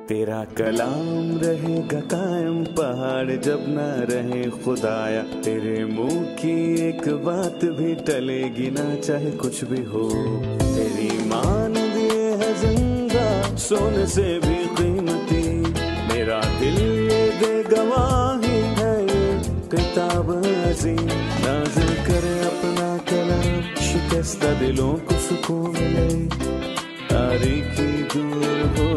تیرا کلام رہے گا قائم پہاڑ جب نہ رہے خدایا، تیرے منہ کی ایک بات بھی ٹلے گی نہ چاہے کچھ بھی ہو، تیری مانند یہ ہے زندہ سونے سے بھی قیمتی، میرا دل یہ دے گواہی ہے یہ کتاب عظیم، نازل کرے اپنا کلام شکستہ دلوں کو سکون ملے، تاریکی دور ہو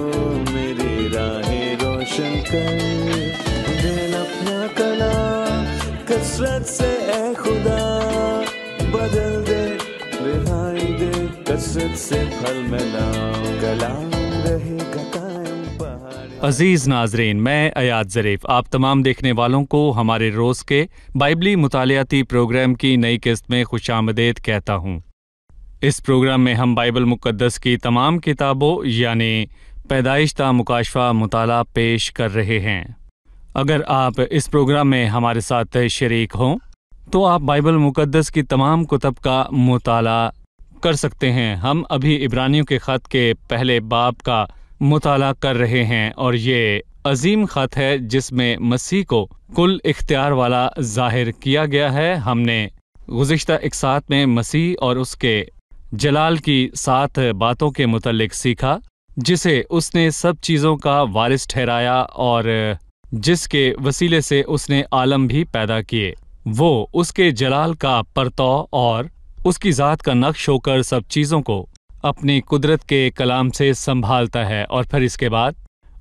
میری راہیں روشن کر، دل اپنا کلام کثرت سے اے خدا بدل دے، رہائی دے کثرت سے پھل ملاؤ، کلام رہے گا قائم پہاڑ۔ عزیز ناظرین، میں ایاد ظریف آپ تمام دیکھنے والوں کو ہمارے روز کے بائبلی مطالعاتی پروگرام کی نئی قسط میں خوش آمدید کہتا ہوں۔ اس پروگرام میں ہم بائبل مقدس کی تمام کتابوں یعنی پیدائش تا مکاشفہ مطالعہ پیش کر رہے ہیں۔ اگر آپ اس پروگرام میں ہمارے ساتھ شریک ہوں تو آپ بائبل مقدس کی تمام کتب کا مطالعہ کر سکتے ہیں۔ ہم ابھی عبرانیوں کے خط کے پہلے باب کا مطالعہ کر رہے ہیں، اور یہ عظیم خط ہے جس میں مسیح کو کل اختیار والا ظاہر کیا گیا ہے۔ ہم نے گزشتہ اقساط میں مسیح اور اس کے جلال کی 7 باتوں کے متعلق سیکھا، جسے اس نے سب چیزوں کا وارث ٹھہرایا اور جس کے وسیلے سے اس نے عالم بھی پیدا کیے۔ وہ اس کے جلال کا پرتو اور اس کی ذات کا نقش ہو کر سب چیزوں کو اپنی قدرت کے کلام سے سنبھالتا ہے، اور پھر اس کے بعد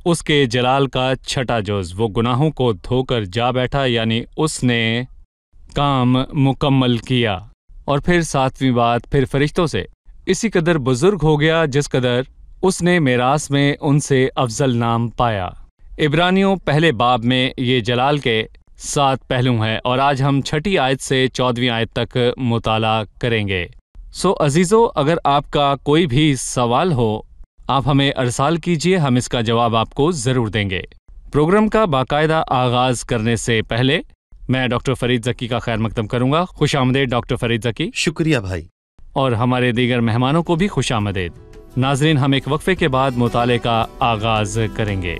اس کے جلال کا چھٹا جز وہ گناہوں کو دھو کر جا بیٹھا، یعنی اس نے کام مکمل کیا، اور پھر 7ویں بات پھر فرشتوں سے اسی قدر بزرگ ہو گیا جس قدر اس نے میراث میں ان سے افضل نام پایا۔ عبرانیوں پہلے باب میں یہ جلال کے 7 پہلو ہیں، اور آج ہم 6 آیت سے 14ویں آیت تک مطالعہ کریں گے۔ عزیزو، اگر آپ کا کوئی بھی سوال ہو آپ ہمیں ارسال کیجئے، ہم اس کا جواب آپ کو ضرور دیں گے۔ پروگرام کا باقاعدہ آغاز کرنے سے پہلے میں ڈاکٹر فرید ذکی کا خیر مقدم کروں گا۔ خوش آمدید ڈاکٹر فرید ذکی۔ شکریہ بھائی۔ اور ہمارے دیگر مہمانوں کو بھی خوش آمدید۔ ناظرین، ہم ایک وقفے کے بعد مطالعے کا آغاز کریں گے۔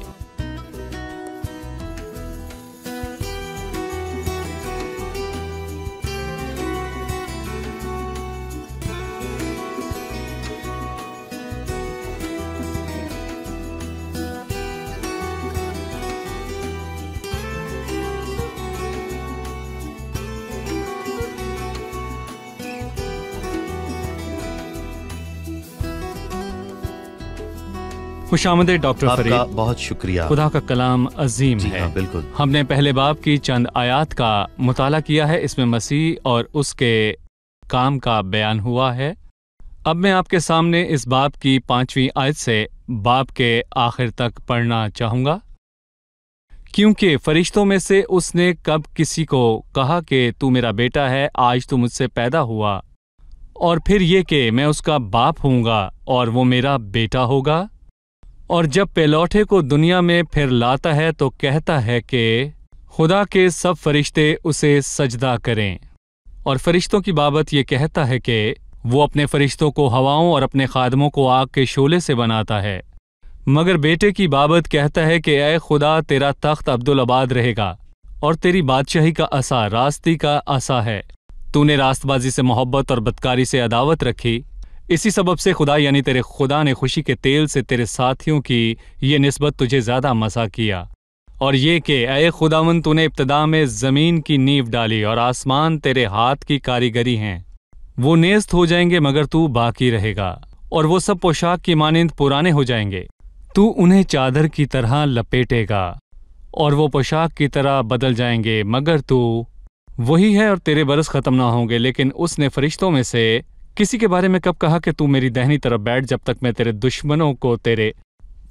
خوش آمدید ڈاکٹر فرید۔ آپ کا بہت شکریہ۔ خدا کا کلام عظیم ہے۔ ہاں، بالکل۔ ہم نے پہلے باب کی چند آیات کا مطالعہ کیا ہے، اس میں مسیح اور اس کے کام کا بیان ہوا ہے۔ اب میں آپ کے سامنے اس باب کی 5ویں آیت سے باب کے آخر تک پڑھنا چاہوں گا۔ کیونکہ فرشتوں میں سے اس نے کب کسی کو کہا کہ تو میرا بیٹا ہے، آج تو مجھ سے پیدا ہوا، اور پھر یہ کہ میں اس کا باپ ہوں گا اور وہ میرا بیٹا ہوگا۔ اور جب پیلوٹے کو دنیا میں پھر لاتا ہے تو کہتا ہے کہ خدا کے سب فرشتے اسے سجدہ کریں، اور فرشتوں کی بابت یہ کہتا ہے کہ وہ اپنے فرشتوں کو ہواؤں اور اپنے خادموں کو آگ کے شعلے سے بناتا ہے، مگر بیٹے کی بابت کہتا ہے کہ اے خدا، تیرا تخت ابدالآباد رہے گا اور تیری بادشاہی کا عصا راستی کا عصا ہے۔ تو نے راست بازی سے محبت اور بدکاری سے عداوت رکھی، اسی سبب سے خدا یعنی تیرے خدا نے خوشی کے تیل سے تیرے ساتھیوں کی یہ نسبت تجھے زیادہ مسا کیا، اور یہ کہ اے خداوند، تو نے ابتدا میں زمین کی نیو ڈالی اور آسمان تیرے ہاتھ کی کاریگری ہیں، وہ نیست ہو جائیں گے مگر تو باقی رہے گا، اور وہ سب پوشاک کی مانند پرانے ہو جائیں گے، تو انہیں چادر کی طرح لپیٹے گا، اور وہ پوشاک کی طرح بدل جائیں گے، مگر تو وہی ہے اور تیرے برس ختم نہ ہوں گے۔ لیکن اس نے فرشتوں میں سے کسی کے بارے میں کب کہا کہ تو میری دہنی طرف بیٹھ جب تک میں تیرے دشمنوں کو تیرے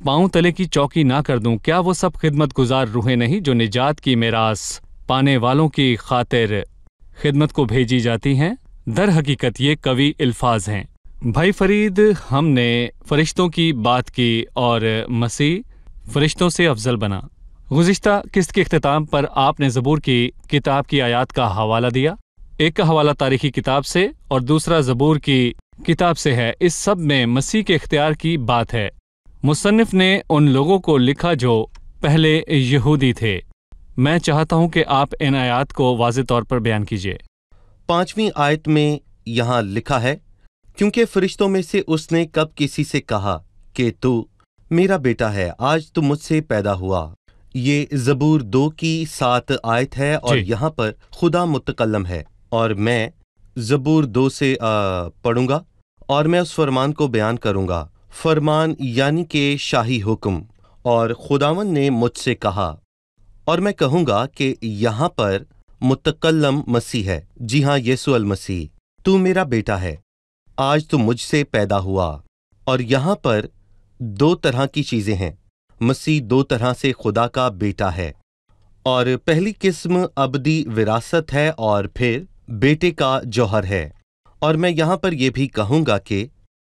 پاؤں تلے کی چوکی نہ کر دوں؟ کیا وہ سب خدمت گزار روحیں نہیں جو نجات کی میراث پانے والوں کی خاطر خدمت کو بھیجی جاتی ہیں؟ در حقیقت یہ قوی الفاظ ہیں۔ بھائی فرید، ہم نے فرشتوں کی بات کی اور مسیح فرشتوں سے افضل بنا۔ گزشتہ قسط کے اختتام پر آپ نے زبور کی کتاب کی آیات کا حوالہ دیا، ایک کا حوالہ تاریخی کتاب سے اور دوسرا زبور کی کتاب سے ہے۔ اس سب میں مسیح کے اختیار کی بات ہے۔ मुसन्निफ ने उन लोगों को लिखा जो पहले यहूदी थे। मैं चाहता हूं कि आप इन आयात को वाज़ेह तौर पर बयान कीजिए। 5वीं आयत में यहाँ लिखा है, क्योंकि फरिश्तों में से उसने कब किसी से कहा कि तू मेरा बेटा है, आज तू मुझसे पैदा हुआ। ये ज़बूर 2 की 7 आयत है और जी। यहाँ पर खुदा मुतकल्लम है। और मैं ज़बूर 2 से पढ़ूंगा और मैं उस फरमान को बयान करूंगा। फरमान यानी कि शाही हुक्म। और खुदावन ने मुझसे कहा, और मैं कहूंगा कि यहाँ पर मुतकल्लम मसीह है। जी हाँ, यीशु अल मसीह, तू मेरा बेटा है, आज तू मुझसे पैदा हुआ। और यहाँ पर 2 तरह की चीजें हैं। मसीह 2 तरह से खुदा का बेटा है। और पहली किस्म अबदी विरासत है और फिर बेटे का जौहर है। और मैं यहाँ पर यह भी कहूंगा कि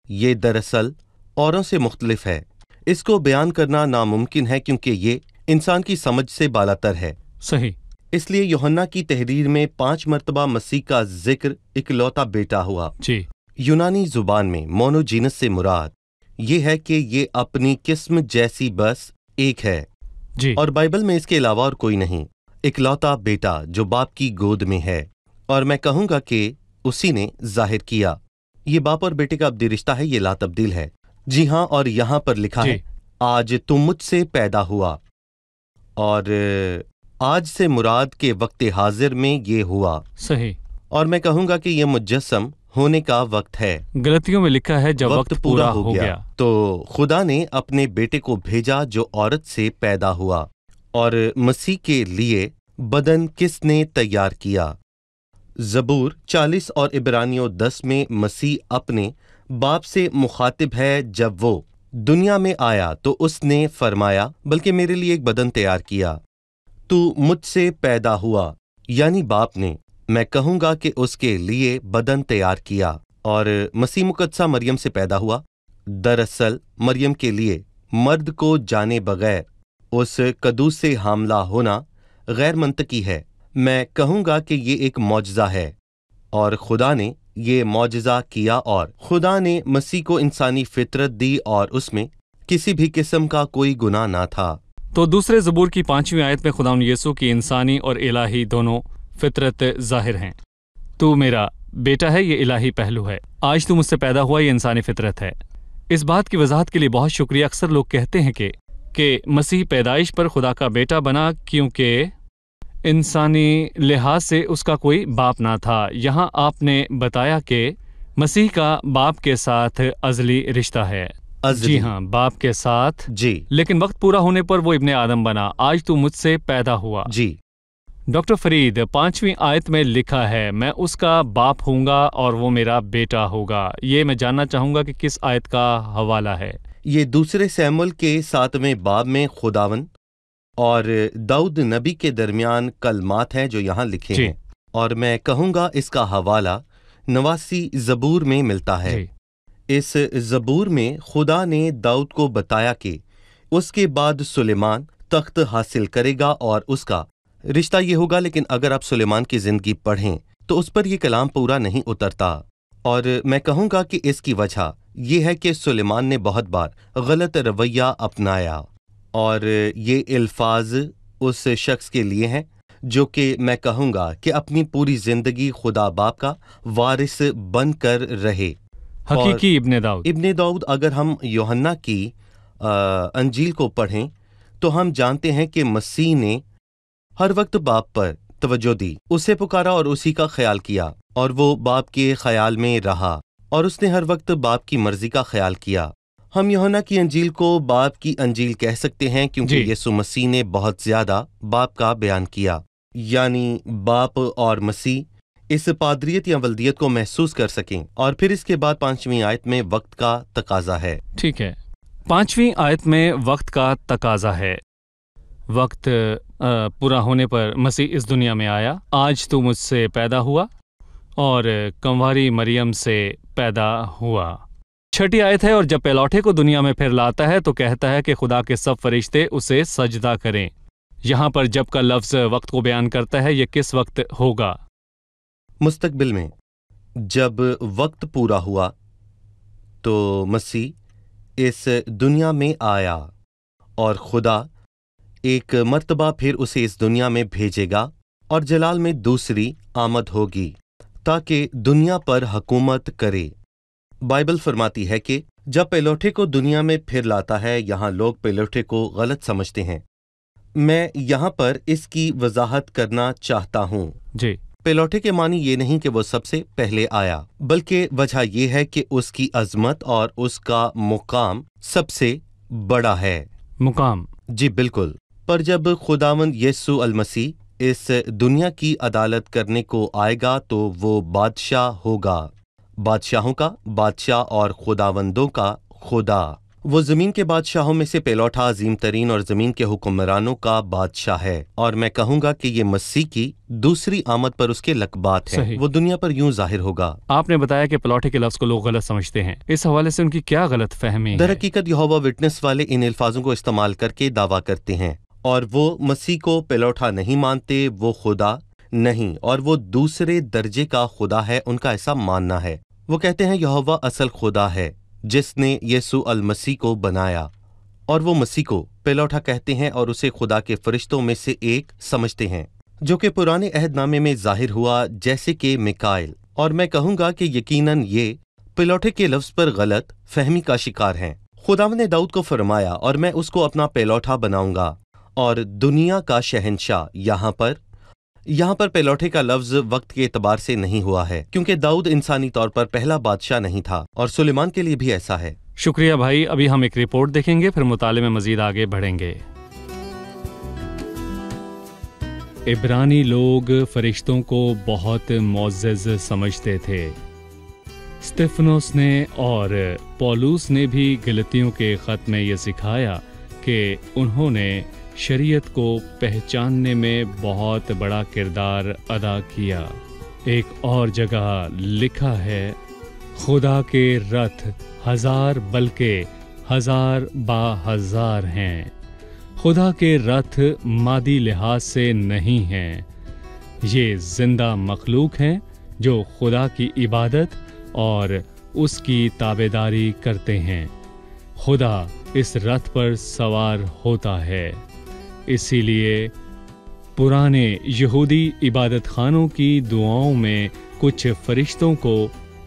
ये दरअसल औरों से मुख्तलिफ है। इसको बयान करना नामुमकिन है क्योंकि ये इंसान की समझ से बालातर है। सही। इसलिए यूहन्ना की तहरीर में 5 मरतबा मसीह का जिक्र इकलौता बेटा हुआ। जी। यूनानी जुबान में मोनोजीनस से मुराद ये है कि ये अपनी किस्म जैसी बस एक है। जी। और बाइबल में इसके अलावा और कोई नहीं। इकलौता बेटा जो बाप की गोद में है। और मैं कहूंगा कि उसी ने जाहिर किया। ये बाप और बेटे का अब्दी रिश्ता है, ये ला तब्दील है। जी हाँ, और यहाँ पर लिखा जी। है, आज तुम मुझसे पैदा हुआ। और आज से मुराद के वक्त हाजिर में ये हुआ। सही। और मैं कहूंगा कि ये मुजस्सम होने का वक्त है। गलतियों में लिखा है जब वक्त पूरा हो गया। तो खुदा ने अपने बेटे को भेजा जो औरत से पैदा हुआ। और मसीह के लिए बदन किसने तैयार किया? ज़बूर 40 और इब्रानियों 10 में मसीह अपने बाप से मुखातिब है। जब वो दुनिया में आया तो उसने फरमाया, बल्कि मेरे लिए एक बदन तैयार किया। तू मुझसे पैदा हुआ, यानी बाप ने, मैं कहूंगा कि उसके लिए बदन तैयार किया। और मसीह मुकद्दसा मरियम से पैदा हुआ। दरअसल मरियम के लिए मर्द को जाने बगैर उस कदूस से हामला होना गैर मंतकी है। मैं कहूंगा कि ये एक मौजज़ा है और खुदा ने ये मौजज़ा किया। और खुदा ने मसीह को इंसानी फितरत दी और उसमें किसी भी किस्म का कोई गुनाह ना था। तो दूसरे ज़बूर की 5वीं आयत में खुदावंद यीशु की इंसानी और इलाही दोनों फितरत जाहिर हैं। तू मेरा बेटा है, ये इलाही पहलू है। आज तू मुझसे पैदा हुआ, ये इंसानी फितरत है। इस बात की वजाहत के लिए बहुत शुक्रिया। अक्सर लोग कहते हैं कि मसीह पैदाइश पर खुदा का बेटा बना क्योंकि इंसानी लिहाज से उसका कोई बाप ना था। यहाँ आपने बताया कि मसीह का बाप के साथ अज़ली रिश्ता है। जी हाँ, बाप के साथ। जी। लेकिन वक्त पूरा होने पर वो इब्ने आदम बना। आज तू मुझसे पैदा हुआ। जी। डॉक्टर फरीद, 5वीं आयत में लिखा है, मैं उसका बाप हूँगा और वो मेरा बेटा होगा। ये मैं जानना चाहूँगा कि किस आयत का हवाला है। ये दूसरे सैमुएल के 7वें बाब में खुदावन और दाऊद नबी के दरमियान कलमात हैं जो यहाँ लिखे हैं। और मैं कहूँगा इसका हवाला 89 ज़बूर में मिलता है। इस ज़बूर में खुदा ने दाऊद को बताया कि उसके बाद सुलेमान तख्त हासिल करेगा और उसका रिश्ता ये होगा। लेकिन अगर आप सुलेमान की जिंदगी पढ़ें तो उस पर यह कलाम पूरा नहीं उतरता। और मैं कहूँगा कि इसकी वजह यह है कि सुलेमान ने बहुत बार गलत रवैया अपनाया। और ये अल्फाज उस शख्स के लिए हैं जो कि मैं कहूँगा कि अपनी पूरी जिंदगी खुदा बाप का वारिस बनकर रहे। हकीकी इब्ने दाऊद। अगर हम यूहन्ना की अंजील को पढ़ें तो हम जानते हैं कि मसीह ने हर वक्त बाप पर तवज्जो दी, उसे पुकारा और उसी का ख्याल किया। और वो बाप के ख्याल में रहा और उसने हर वक्त बाप की मर्जी का ख्याल किया। हम यूहन्ना की अंजील को बाप की अंजील कह सकते हैं क्योंकि यीशु मसीह ने बहुत ज्यादा बाप का बयान किया। यानी बाप और मसीह इस पादरियत या वल्दियत को महसूस कर सकें। और फिर इसके बाद 5वीं आयत में वक्त का तकाजा है। ठीक है, 5वीं आयत में वक्त का तकाजा है। वक्त पूरा होने पर मसीह इस दुनिया में आया। आज तू मुझसे पैदा हुआ और कंवारी मरियम से पैदा हुआ। 6ठी आयत है, और जब पैलौठे को दुनिया में फिर लाता है तो कहता है कि खुदा के सब फरिश्ते उसे सजदा करें। यहाँ पर जब का लफ्ज़ वक्त को बयान करता है, ये किस वक्त होगा? मुस्तकबिल में। जब वक्त पूरा हुआ तो मसीह इस दुनिया में आया और खुदा एक मर्तबा फिर उसे इस दुनिया में भेजेगा और जलाल में दूसरी आमद होगी ताकि दुनिया पर हुकूमत करे। बाइबल फरमाती है कि जब पेलोठे को दुनिया में फिर लाता है, यहाँ लोग पेलोठे को गलत समझते हैं। मैं यहाँ पर इसकी वजाहत करना चाहता हूँ। जी। पेलोठे के मानी ये नहीं कि वो सबसे पहले आया, बल्कि वजह ये है कि उसकी अजमत और उसका मुकाम सबसे बड़ा है। मुकाम। जी बिल्कुल। पर जब खुदावंद यीशु अल मसीह इस दुनिया की अदालत करने को आएगा तो वो बादशाह होगा, बादशाहों का बादशाह और खुदावंदों का खुदा। वो जमीन के बादशाहों में से पेलोठा अजीम तरीन और जमीन के हुक्मरानों का बादशाह है, और मैं कहूंगा कि ये मसीह की दूसरी आमद पर उसके लकबात हैं। वो दुनिया पर यूं जाहिर होगा। आपने बताया कि पेलोठे के लफ्ज को लोग गलत समझते हैं, इस हवाले से उनकी क्या गलत फहमी है? दरहकीकत यहोवा विटनेस वाले इन अल्फाजों को इस्तेमाल करके दावा करते हैं और वो मसीह को पेलोठा नहीं मानते, वो खुदा नहीं और वो दूसरे दर्जे का खुदा है, उनका ऐसा मानना है। वो कहते हैं यहोवा असल खुदा है जिसने यीशु अल मसीह को बनाया, और वो मसीह को पेलोठा कहते हैं और उसे खुदा के फरिश्तों में से एक समझते हैं, जो कि पुराने अहदनामे में जाहिर हुआ जैसे कि मिकाइल। और मैं कहूंगा कि यकीनन ये पेलोठे के लफ्ज पर गलत फहमी का शिकार हैं। खुदावंद ने दाऊद को फरमाया, और मैं उसको अपना पेलोठा बनाऊंगा और दुनिया का शहंशाह। यहाँ पर पेलोठे का लफ्ज वक्त के एतबार से नहीं हुआ है, क्योंकि दाऊद इंसानी तौर पर पहला बादशाह नहीं था, और सुलेमान के लिए भी ऐसा है। शुक्रिया भाई। अभी हम एक रिपोर्ट देखेंगे, फिर मुताले में मजीद आगे बढ़ेंगे। इब्रानी लोग फरिश्तों को बहुत मुअज़्ज़ज़ समझते थे। स्तिफनोस ने और पौलुस ने भी गलतियों के खत में ये सिखाया कि उन्होंने शरीयत को पहचानने में बहुत बड़ा किरदार अदा किया। एक और जगह लिखा है, खुदा के रथ हजार बल्कि हजार बाहजार हैं। खुदा के रथ मादी लिहाज से नहीं हैं, ये जिंदा मखलूक हैं जो खुदा की इबादत और उसकी ताबेदारी करते हैं। खुदा इस रथ पर सवार होता है। इसीलिए पुराने यहूदी इबादत खानों की दुआओं में कुछ फरिश्तों को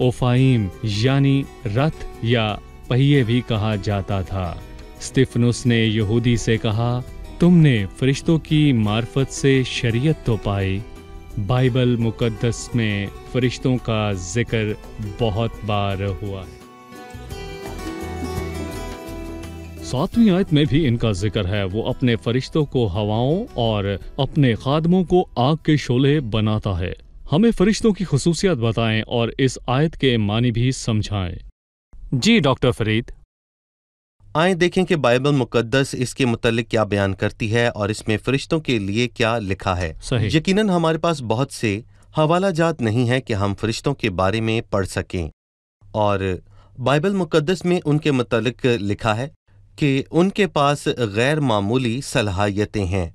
ओफाइम यानी रथ या पहिए भी कहा जाता था। स्तिफनुस ने यहूदी से कहा, तुमने फरिश्तों की मार्फत से शरीयत तो पाई। बाइबल मुकद्दस में फरिश्तों का जिक्र बहुत बार हुआ है। 7वीं आयत में भी इनका जिक्र है। वो अपने फरिश्तों को हवाओं और अपने खादमों को आग के शोले बनाता है। हमें फरिश्तों की खुसूसियत बताएं और इस आयत के मानी भी समझाएं। जी डॉक्टर फरीद। आए देखें कि बाइबल मुकद्दस इसके मुतल्लिक क्या बयान करती है और इसमें फरिश्तों के लिए क्या लिखा है। सही। यकीनन हमारे पास बहुत से हवाला जात नहीं है कि हम फरिश्तों के बारे में पढ़ सकें, और बाइबल मुकद्दस में उनके मुतल्लिक लिखा है कि उनके पास गैर मामूली सलाहियतें हैं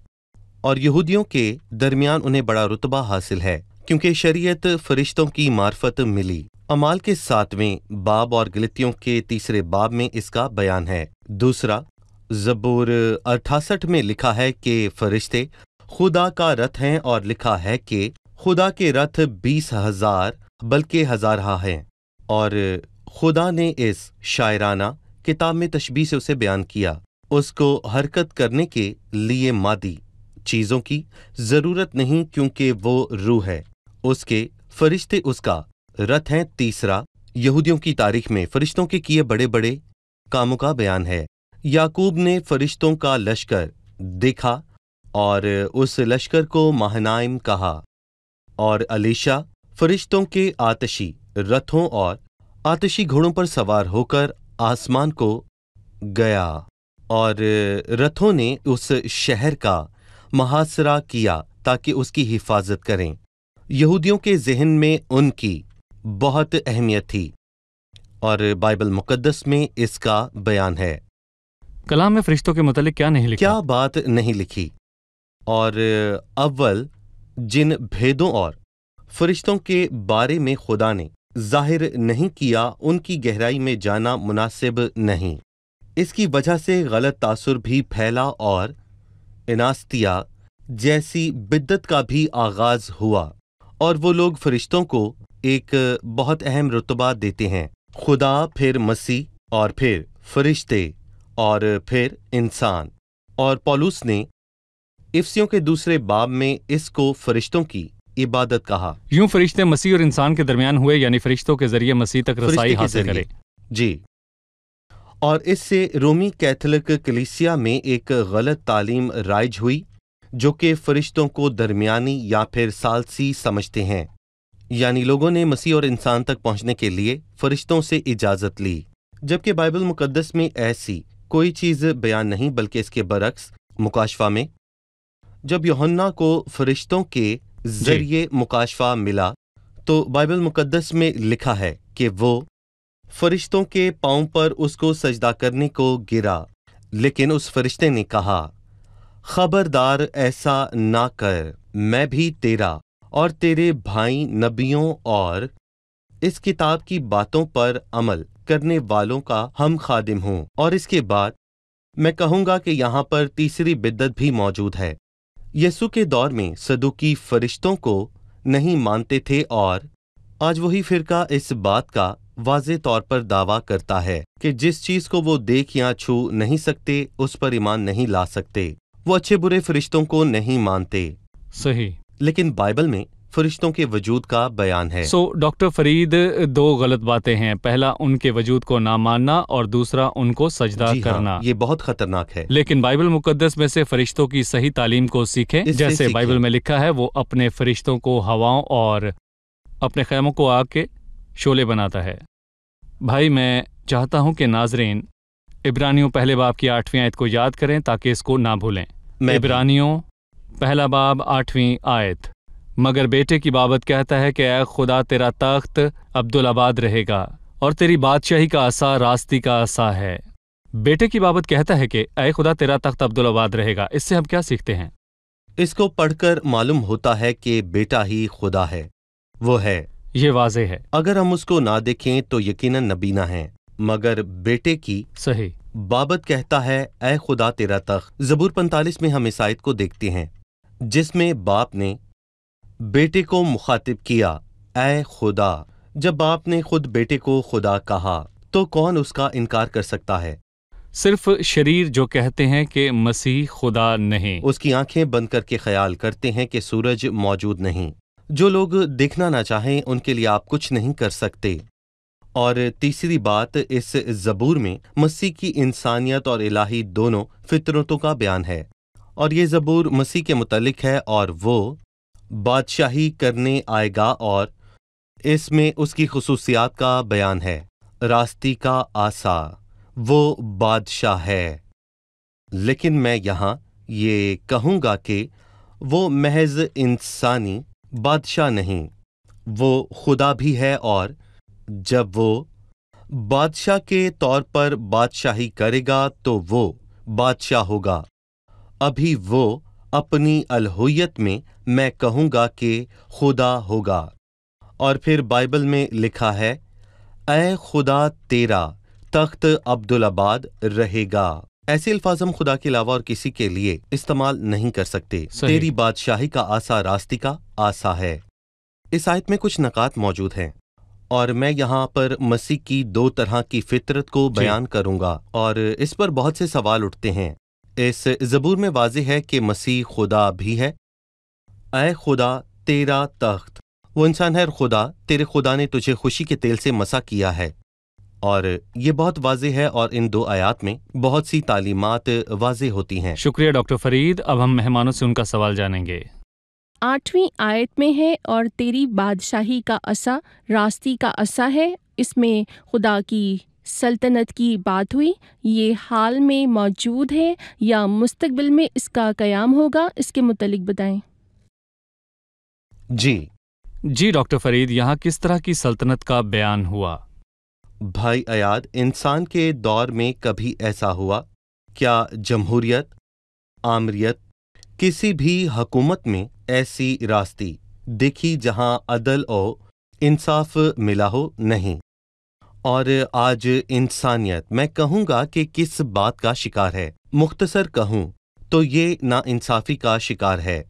और यहूदियों के दरमियान उन्हें बड़ा रुतबा हासिल है, क्योंकि शरीयत फरिश्तों की मार्फत मिली। अमाल के 7वें बाब और गलतियों के 3 बाब में इसका बयान है। दूसरा, ज़बूर 68 में लिखा है कि फरिश्ते खुदा का रथ हैं, और लिखा है कि खुदा के रथ 20,000 बल्कि हज़ारहा हैं। और खुदा ने इस शायराना किताब में तशबीह से उसे बयान किया। उसको हरकत करने के लिए मादी चीज़ों की ज़रूरत नहीं, क्योंकि वो रूह है। उसके फरिश्ते उसका रथ हैं। तीसरा, यहूदियों की तारीख में फरिश्तों के किए बड़े बड़े कामों का बयान है। याकूब ने फरिश्तों का लश्कर देखा और उस लश्कर को महनाइम कहा, और अलीशा फरिश्तों के आतशी रथों और आतशी घोड़ों पर सवार होकर आसमान को गया, और रथों ने उस शहर का मुहासरा किया ताकि उसकी हिफाजत करें। यहूदियों के ज़हन में उनकी बहुत अहमियत थी, और बाइबल मुकद्दस में इसका बयान है। कलाम में फरिश्तों के मुतालिक क्या नहीं लिखा? क्या बात नहीं लिखी? और अव्वल जिन भेदों और फरिश्तों के बारे में खुदा ने जाहिर नहीं किया, उनकी गहराई में जाना मुनासिब नहीं। इसकी वजह से गलत तासुर भी फैला और इनास्तिया जैसी बिद्दत का भी आगाज हुआ, और वो लोग फरिश्तों को एक बहुत अहम रुतबा देते हैं। खुदा, फिर मसीह, और फिर फरिश्ते, और फिर इंसान। और पौलुस ने इफसियों के 2 बाब में इसको फरिश्तों की इबादत कहा। यूं फरिश्ते मसीह और इंसान के दरमियान हुए, यानी फरिश्तों के जरिए मसीह तक रसाई फरिश्ते के हासिल जरिए। करे। जी। और इससे रोमी कैथोलिक कलीसिया में एक गलत तालीम राइज हुई, जो कि फरिश्तों को दरमियानी या फिर सालसी समझते हैं। यानी लोगों ने मसीह और इंसान तक पहुंचने के लिए फरिश्तों से इजाजत ली, जबकि बाइबल मुकद्दस में ऐसी कोई चीज बयान नहीं, बल्कि इसके बरक्स मुकाशफा में जब यूहन्ना को फरिश्तों के जरिए मुकाशफा मिला, तो बाइबल मुकद्दस में लिखा है कि वो फरिश्तों के पांव पर उसको सजदा करने को गिरा, लेकिन उस फरिश्ते ने कहा, खबरदार ऐसा ना कर, मैं भी तेरा और तेरे भाई नबियों और इस किताब की बातों पर अमल करने वालों का हम खादिम हूं। और इसके बाद मैं कहूंगा कि यहाँ पर तीसरी बिद्दत भी मौजूद है। यीशु के दौर में सदूकी फरिश्तों को नहीं मानते थे, और आज वही फिरका इस बात का वाज़े तौर पर दावा करता है कि जिस चीज को वो देख या छू नहीं सकते, उस पर ईमान नहीं ला सकते। वो अच्छे बुरे फरिश्तों को नहीं मानते। सही। लेकिन बाइबल में फरिश्तों के वजूद का बयान है। डॉक्टर फरीद, 2 गलत बातें हैं। पहला, उनके वजूद को ना मानना, और दूसरा, उनको सजदा जी करना। हाँ, ये बहुत खतरनाक है। लेकिन बाइबल मुकद्दस में से फरिश्तों की सही तालीम को सीखें। इससे जैसे सीखें। बाइबल में लिखा है, वो अपने फरिश्तों को हवाओं और अपने खैमों को आग के शोले बनाता है। भाई, मैं चाहता हूं कि नाजरीन इब्रानियों पहले बाब की 8वीं आयत को याद करें ताकि इसको ना भूलें। इब्रानियों पहला बाब 8वीं आयत। मगर बेटे की बाबत कहता है कि ऐ खुदा, तेरा तख्त अब्दुल आबाद रहेगा और तेरी बादशाही का असा रास्ती का असा है। बेटे की बाबत कहता है कि ऐ खुदा, तेरा तख्त अब्दुल आबाद रहेगा। इससे हम क्या सीखते हैं? इसको पढ़कर मालूम होता है कि बेटा ही खुदा है, वो है। ये वाज़े है। अगर हम उसको ना देखें तो यकीनन नबीना है। मगर बेटे की सही बाबत कहता है, ऐ खुदा, तेरा तख्त। ज़बूर 45 में हम इस आयत को देखते हैं, जिसमें बाप ने बेटे को मुखातिब किया, ऐ खुदा। जब बाप ने खुद बेटे को खुदा कहा, तो कौन उसका इनकार कर सकता है? सिर्फ शरीर जो कहते हैं कि मसीह खुदा नहीं। उसकी आंखें बंद करके ख्याल करते हैं कि सूरज मौजूद नहीं। जो लोग देखना ना चाहें, उनके लिए आप कुछ नहीं कर सकते। और तीसरी बात, इस ज़बूर में मसीह की इंसानियत और इलाही दोनों फितरतों का बयान है। और ये ज़बूर मसीह के मुतल्लिक है, और वो बादशाही करने आएगा, और इसमें उसकी खुसूसियात का बयान है। रास्ती का आसा, वो बादशाह है। लेकिन मैं यहाँ ये कहूँगा कि वो महज इंसानी बादशाह नहीं, वो खुदा भी है। और जब वो बादशाह के तौर पर बादशाही करेगा तो वो बादशाह होगा। अभी वो अपनी अलहुयत में मैं कहूँगा कि खुदा होगा। और फिर बाइबल में लिखा है, ऐ खुदा, तेरा तख्त अब्दुल आबाद रहेगा। ऐसे अल्फाज हम खुदा के अलावा और किसी के लिए इस्तेमाल नहीं कर सकते। तेरी बादशाही का आसा रास्ती का आसा है। इस आयत में कुछ नकात मौजूद हैं, और मैं यहाँ पर मसीह की 2 तरह की फितरत को बयान करूँगा, और इस पर बहुत से सवाल उठते हैं। इस ज़बूर में वाज़ेह है कि मसीह खुदा भी है। ऐ खुदा, तेरा तख्त, वो इंसान है। खुदा, तेरे खुदा ने तुझे खुशी के तेल से मसा किया है। और ये बहुत वाज़ेह है, और इन 2 आयात में बहुत सी तालीमात वाज़ेह होती हैं। शुक्रिया डॉक्टर फरीद। अब हम मेहमानों से उनका सवाल जानेंगे। 8वीं आयत में है, और तेरी बादशाही का असा रास्ती का असा है। इसमें खुदा की सल्तनत की बात हुई। ये हाल में मौजूद है या मुस्तकबिल में इसका क़याम होगा? इसके मुतल्लिक बताएं। जी डॉक्टर फरीद, यहाँ किस तरह की सल्तनत का बयान हुआ? भाई अयाद, इंसान के दौर में कभी ऐसा हुआ क्या? जमहूरियत, आमरियत, किसी भी हुकूमत में ऐसी रास्ती देखी जहां अदल और इंसाफ मिला हो? नहीं। اور آج انسانیت میں کہوں گا کہ کس بات کا شکار ہے۔ مختصر کہوں تو یہ ناانصافی کا شکار ہے،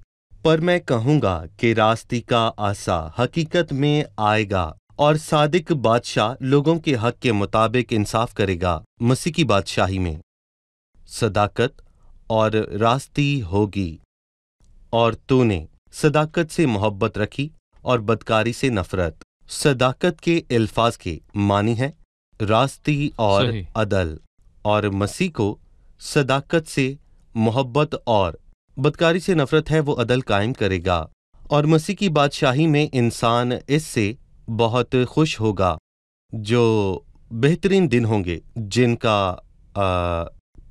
پر میں کہوں گا کہ راستی کا عصا حقیقت میں آئے گا اور صادق بادشاہ لوگوں کے حق کے مطابق انصاف کرے گا۔ مسیح کی بادشاہی میں صداقت اور راستی ہوگی، اور تو نے صداقت سے محبت رکھی اور بدکاری سے نفرت۔ صداقت کے الفاظ کے معنی ہے راستی اور صحیح۔ عدل، اور مسیح کو صداقت سے محبت اور بدکاری سے نفرت ہے، وہ عدل قائم کرے گا، اور مسیح کی بادشاہی میں انسان اس سے بہت خوش ہوگا۔ جو بہترین دن ہوں گے جن کا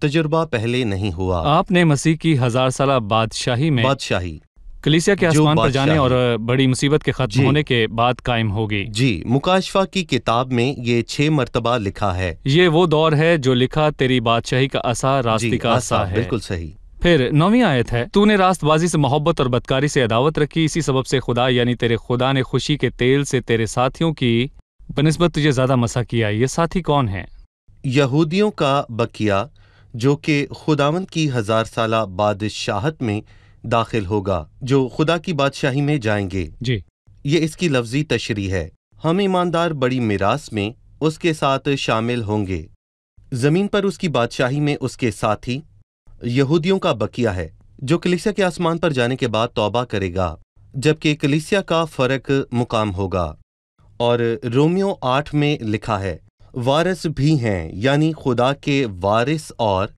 تجربہ پہلے نہیں ہوا۔ آپ نے مسیح کی 1000 سالہ بادشاہی میں بادشاہی کلیسیا کے جو آسمان پر جانے اور بادشاہی، بڑی مصیبت کے ختم جی، ہونے کے بعد قائم ہوگی۔ جی، مکاشفہ کی کتاب میں یہ 6 مرتبہ لکھا ہے۔ یہ وہ دور ہے جو لکھا تیری بادشاہی کا عصا راستی جی، کا عصا ہے۔ بالکل صحیح۔ پھر 9ویں آیت ہے، تو نے راست بازی سے محبت اور بدکاری سے عداوت رکھی، اسی سبب سے خدا یعنی تیرے خدا نے خوشی کے تیل سے تیرے ساتھیوں کی بنسبت تجھے زیادہ مسح کیا۔ یہ ساتھی کون ہیں؟ یہودیوں کا بقیہ جو کہ خداوند کی 1000 سالہ بادشاہت میں داخل ہوگا، جو خدا کی بادشاہی میں جائیں گے۔ جی، یہ اس کی لفظی تشریح ہے۔ ہم ایماندار بڑی میراث میں اس کے ساتھ شامل ہوں گے۔ زمین پر اس کی بادشاہی میں اس کے ساتھی یہودیوں کا بقیہ ہے، جو کلیسیا کے آسمان پر جانے کے بعد توبہ کرے گا، جبکہ کلیسیا کا فرق مقام ہوگا۔ اور رومیو 8 میں لکھا ہے، وارث بھی ہیں، یعنی خدا کے وارث اور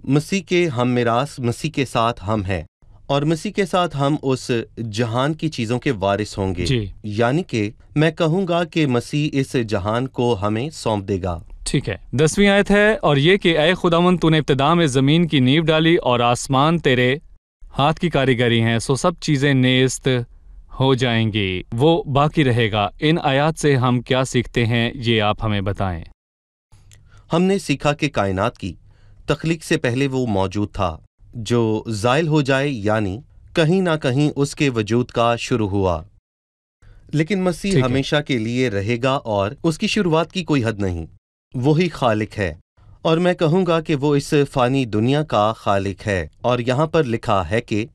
مسیح کے ہم میراث، مسیح کے ساتھ ہم ہیں، اور مسیح کے ساتھ ہم اس جہان کی چیزوں کے وارث ہوں گے۔ جی، یعنی کہ میں کہوں گا کہ مسیح اس جہان کو ہمیں سونپ دے گا۔ ٹھیک ہے۔ 10ویں آیت ہے، اور یہ کہ اے خداوند تو نے ابتدا میں زمین کی نیو ڈالی اور آسمان تیرے ہاتھ کی کاریگری ہیں، سو سب چیزیں نیست ہو جائیں گی، وہ باقی رہے گا۔ ان آیات سے ہم کیا سیکھتے ہیں، یہ آپ ہمیں بتائیں۔ ہم نے سیکھا کہ کائنات کی تخلیق سے پہلے وہ موجود تھا جو زائل ہو جائے، یعنی کہیں نہ کہیں اس کے وجود کا شروع ہوا، لیکن مسیح ٹھیک ہے۔ ہمیشہ کے لیے رہے گا اور اس کی شروعات کی کوئی حد نہیں۔ وہی خالق ہے، اور میں کہوں گا کہ وہ اس فانی دنیا کا خالق ہے۔ اور یہاں پر لکھا ہے کہ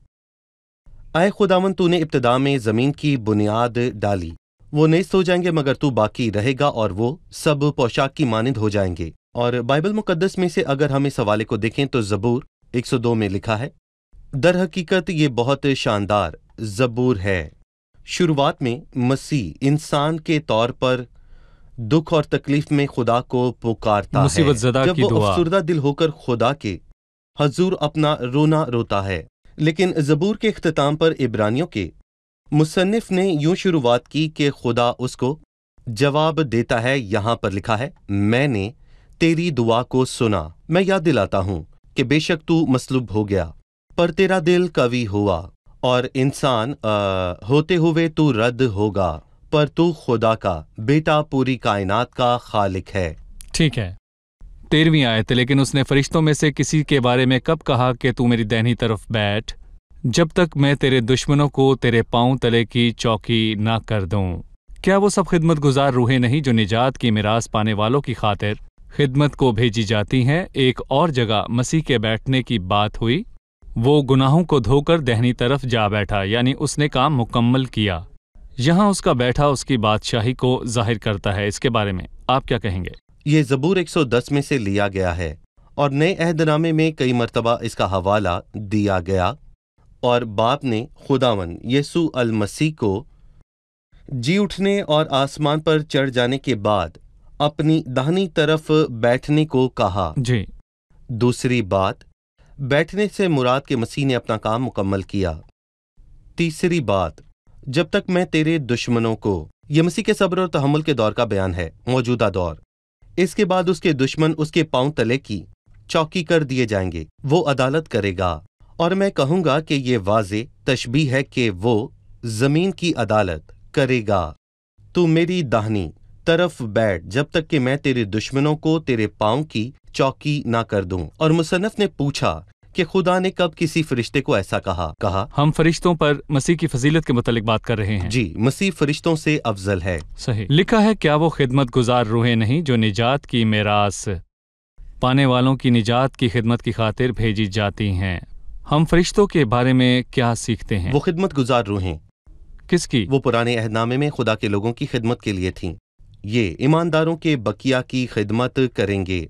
اے خداوند تو نے ابتدا میں زمین کی بنیاد ڈالی، وہ نیست ہو جائیں گے مگر تو باقی رہے گا، اور وہ سب پوشاک کی مانند ہو جائیں گے۔ اور بائبل مقدس میں سے اگر ہم اس حوالے کو دیکھیں تو زبور 102 میں لکھا ہے، در حقیقت یہ بہت شاندار زبور ہے۔ شروعات میں مسیح انسان کے طور پر دکھ اور تکلیف میں خدا کو پکارتا ہے، مصیبت زدہ جب کی وہ دعا۔ افسردہ دل ہو کر خدا کے حضور اپنا رونا روتا ہے۔ لیکن زبور کے اختتام پر عبرانیوں کے مصنف نے یوں شروعات کی کہ خدا اس کو جواب دیتا ہے۔ یہاں پر لکھا ہے، میں نے تیری دعا کو سنا، میں یاد دلاتا ہوں کہ بے شک تو مصلوب ہو گیا، پر تیرا دل قوی ہوا، اور انسان ہوتے ہوئے تو رد ہوگا، پر تو خدا کا بیٹا، پوری کائنات کا خالق ہے۔ ٹھیک ہے۔ 13ویں آیت، لیکن اس نے فرشتوں میں سے کسی کے بارے میں کب کہا کہ تو میری دہنی طرف بیٹھ، جب تک میں تیرے دشمنوں کو تیرے پاؤں تلے کی چوکی نہ کر دوں؟ کیا وہ سب خدمت گزار روحیں نہیں جو نجات کی میراث پانے والوں کی خاطر خدمت کو بھیجی جاتی ہیں؟ ایک اور جگہ مسیح کے بیٹھنے کی بات ہوئی، وہ گناہوں کو دھو کر دہنی طرف جا بیٹھا، یعنی اس نے کام مکمل کیا۔ یہاں اس کا بیٹھا اس کی بادشاہی کو ظاہر کرتا ہے۔ اس کے بارے میں آپ کیا کہیں گے؟ یہ زبور 110 میں سے لیا گیا ہے، اور نئے عہد نامے میں کئی مرتبہ اس کا حوالہ دیا گیا، اور باپ نے خداوند یسوع المسیح کو جی اٹھنے اور آسمان پر چڑھ جانے کے بعد اپنی داہنی طرف بیٹھنے کو کہا۔ جی، دوسری بات، بیٹھنے سے مراد کہ مسیح نے اپنا کام مکمل کیا۔ تیسری بات، جب تک میں تیرے دشمنوں کو، یہ مسیح کے صبر اور تحمل کے دور کا بیان ہے، موجودہ دور۔ اس کے بعد اس کے دشمن اس کے پاؤں تلے کی چوکی کر دیے جائیں گے، وہ عدالت کرے گا۔ اور میں کہوں گا کہ یہ واضح تشبیہ ہے کہ وہ زمین کی عدالت کرے گا۔ تو میری داہنی طرف بیٹھ جب تک کہ میں تیرے دشمنوں کو تیرے پاؤں کی چوکی نہ کر دوں۔ اور مصنف نے پوچھا کہ خدا نے کب کسی فرشتے کو ایسا کہا ہم فرشتوں پر مسیح کی فضیلت کے متعلق بات کر رہے ہیں۔ جی، مسیح فرشتوں سے افضل ہے۔ صحیح لکھا ہے، کیا وہ خدمت گزار روحیں نہیں جو نجات کی میراث پانے والوں کی نجات کی خدمت کی خاطر بھیجی جاتی ہیں؟ ہم فرشتوں کے بارے میں کیا سیکھتے ہیں؟ وہ خدمت گزار روحیں کس کی؟ وہ پرانے عہد نامے میں خدا کے لوگوں کی خدمت کے لیے تھیں۔ یہ ایمانداروں کے بقیہ کی خدمت کریں گے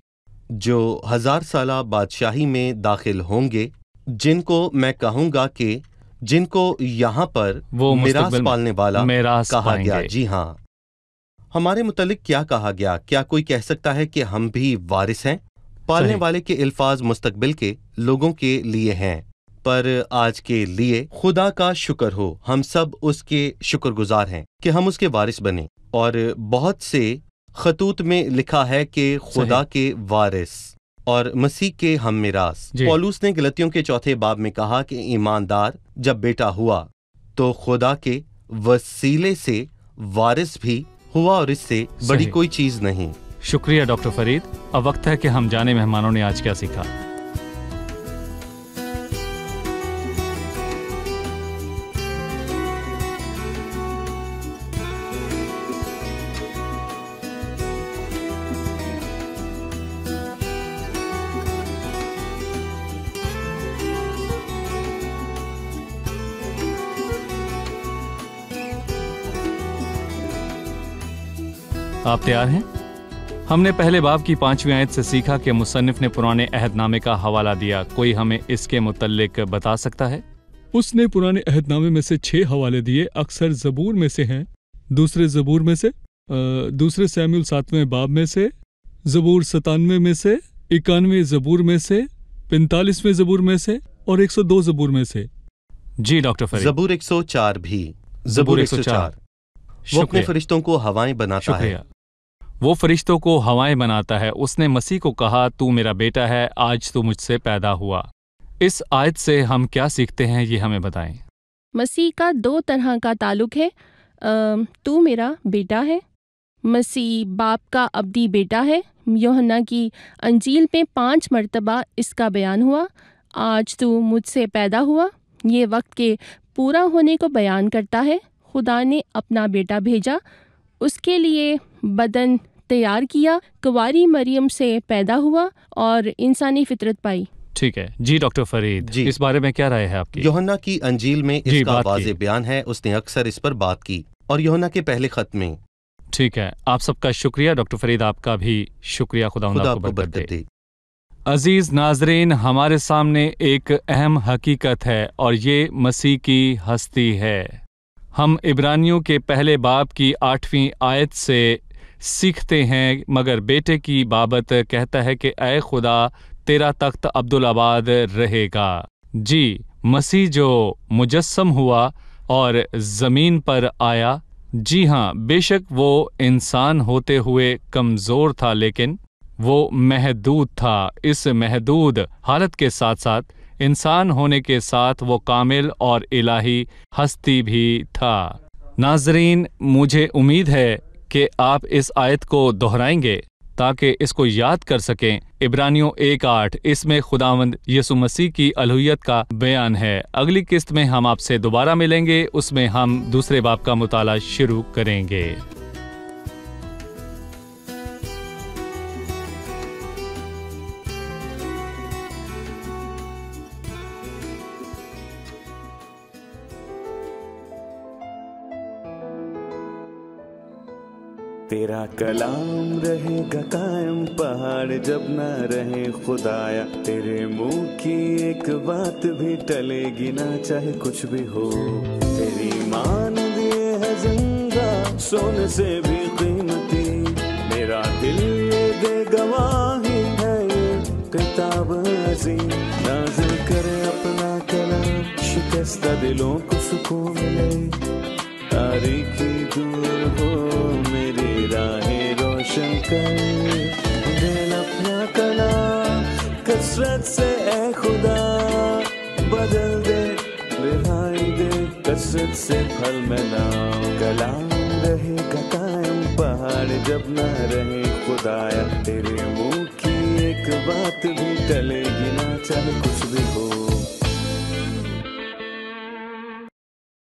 جو 1000 سالہ بادشاہی میں داخل ہوں گے، جن کو میں کہوں گا کہ جن کو یہاں پر وہ میراث مستقبل پالنے والا میراث کہا پائیں گیا۔ گے۔ جی ہاں، ہمارے متعلق کیا کہا گیا؟ کیا کوئی کہہ سکتا ہے کہ ہم بھی وارث ہیں؟ پالنے صحیح۔ والے کے الفاظ مستقبل کے لوگوں کے لیے ہیں، پر آج کے لیے خدا کا شکر ہو، ہم سب اس کے شکر گزار ہیں کہ ہم اس کے وارث بنے۔ اور بہت سے خطوط میں لکھا ہے کہ خدا صحیح۔ کے وارث اور مسیح کے ہم میراث۔ جی۔ پولوس نے غلطیوں کے 4 باب میں کہا کہ ایماندار جب بیٹا ہوا تو خدا کے وسیلے سے وارث بھی ہوا، اور اس سے بڑی صحیح۔ کوئی چیز نہیں۔ شکریہ ڈاکٹر فرید۔ اب وقت ہے کہ ہم جانے مہمانوں نے آج کیا سیکھا۔ آپ تیار ہیں؟ ہم نے پہلے باب کی 5ویں آیت سے سیکھا کہ مصنف نے پرانے عہد نامے کا حوالہ دیا۔ کوئی ہمیں اس کے متعلق بتا سکتا ہے؟ اس نے پرانے عہد نامے میں سے 6 حوالے دیے، اکثر زبور میں سے ہیں، دوسرے زبور میں سے، دوسرے سیموئیل 7ویں باب میں سے، زبور 97 میں سے، 91 زبور میں سے، 45ویں زبور میں سے اور 102 زبور میں سے۔ جی ڈاکٹر فرید۔ زبور 104 بھی۔ زبور 104 وہ اپنے شکریہ۔ فرشتوں کو ہوائیں بناتا ہے۔ شکریہ۔ وہ فرشتوں کو ہوائیں بناتا ہے۔ اس نے مسیح کو کہا، تو میرا بیٹا ہے، آج تو مجھ سے پیدا ہوا۔ اس آیت سے ہم کیا سیکھتے ہیں، یہ ہمیں بتائیں۔ مسیح کا 2 طرح کا تعلق ہے۔ تو میرا بیٹا ہے۔ مسیح باپ کا ابدی بیٹا ہے۔ یوحنا کی انجیل میں 5 مرتبہ اس کا بیان ہوا، آج تو مجھ سے پیدا ہوا۔ یہ وقت کے پورا ہونے کو بیان کرتا ہے۔ خدا نے اپنا بیٹا بھیجا، اس کے لیے بدن تیار کیا، کنواری مریم سے پیدا ہوا اور انسانی فطرت پائی۔ ٹھیک ہے جی ڈاکٹر فرید، جی۔ اس بارے میں کیا رائے ہے آپ کی؟ یوحنا کی انجیل میں اس جی، کا بات کی۔ واضح بیان ہے، اس نے اکثر اس پر بات کی، اور یوحنا کے پہلے خط میں۔ ٹھیک ہے، آپ سب کا شکریہ ڈاکٹر فرید، آپ کا بھی شکریہ۔ خدا خدا آپ آپ کو برکت دے۔ عزیز ناظرین، ہمارے سامنے ایک اہم حقیقت ہے اور یہ مسیح کی ہستی ہے۔ ہم عبرانیوں کے پہلے باب کی 8ویں آیت سے سیکھتے ہیں، مگر بیٹے کی بابت کہتا ہے کہ اے خدا تیرا تخت عبدالآباد رہے گا۔ جی، مسیح جو مجسم ہوا اور زمین پر آیا، جی ہاں، بے شک وہ انسان ہوتے ہوئے کمزور تھا، لیکن وہ محدود تھا۔ اس محدود حالت کے ساتھ ساتھ انسان ہونے کے ساتھ وہ کامل اور الہی ہستی بھی تھا۔ ناظرین، مجھے امید ہے کہ آپ اس آیت کو دہرائیں گے تاکہ اس کو یاد کر سکیں۔ عبرانیوں 1:8، اس میں خداوند یسوع مسیح کی الوہیت کا بیان ہے۔ اگلی قسط میں ہم آپ سے دوبارہ ملیں گے، اس میں ہم دوسرے باب کا مطالعہ شروع کریں گے۔ تیرا کلام رہے گا قائم، پہاڑ جب نہ رہے خدایا، تیرے منہ کی ایک بات بھی ٹلے گی نہ، چاہے کچھ بھی ہو۔ تیری مان دیے ہے زندہ، سونے سے بھی قیمتی، میرا دل یہ دے گواہی ہے، یہ کتاب عظیم نازل کرے اپنا کلام، شکستہ دلوں کو سکون ملے، تاریکی دور ہو میری راہیں روشن کر، دل اپنا کلام کثرت سے اے خدا بدل دے، رہائی دے کثرت سے پھل ملاؤ۔ کلام رہے گا قائم، پہاڑ جب نہ رہے خدایا، تیرے منہ کی ایک एक बात भी टलेगी ना चाहे कुछ भी हो।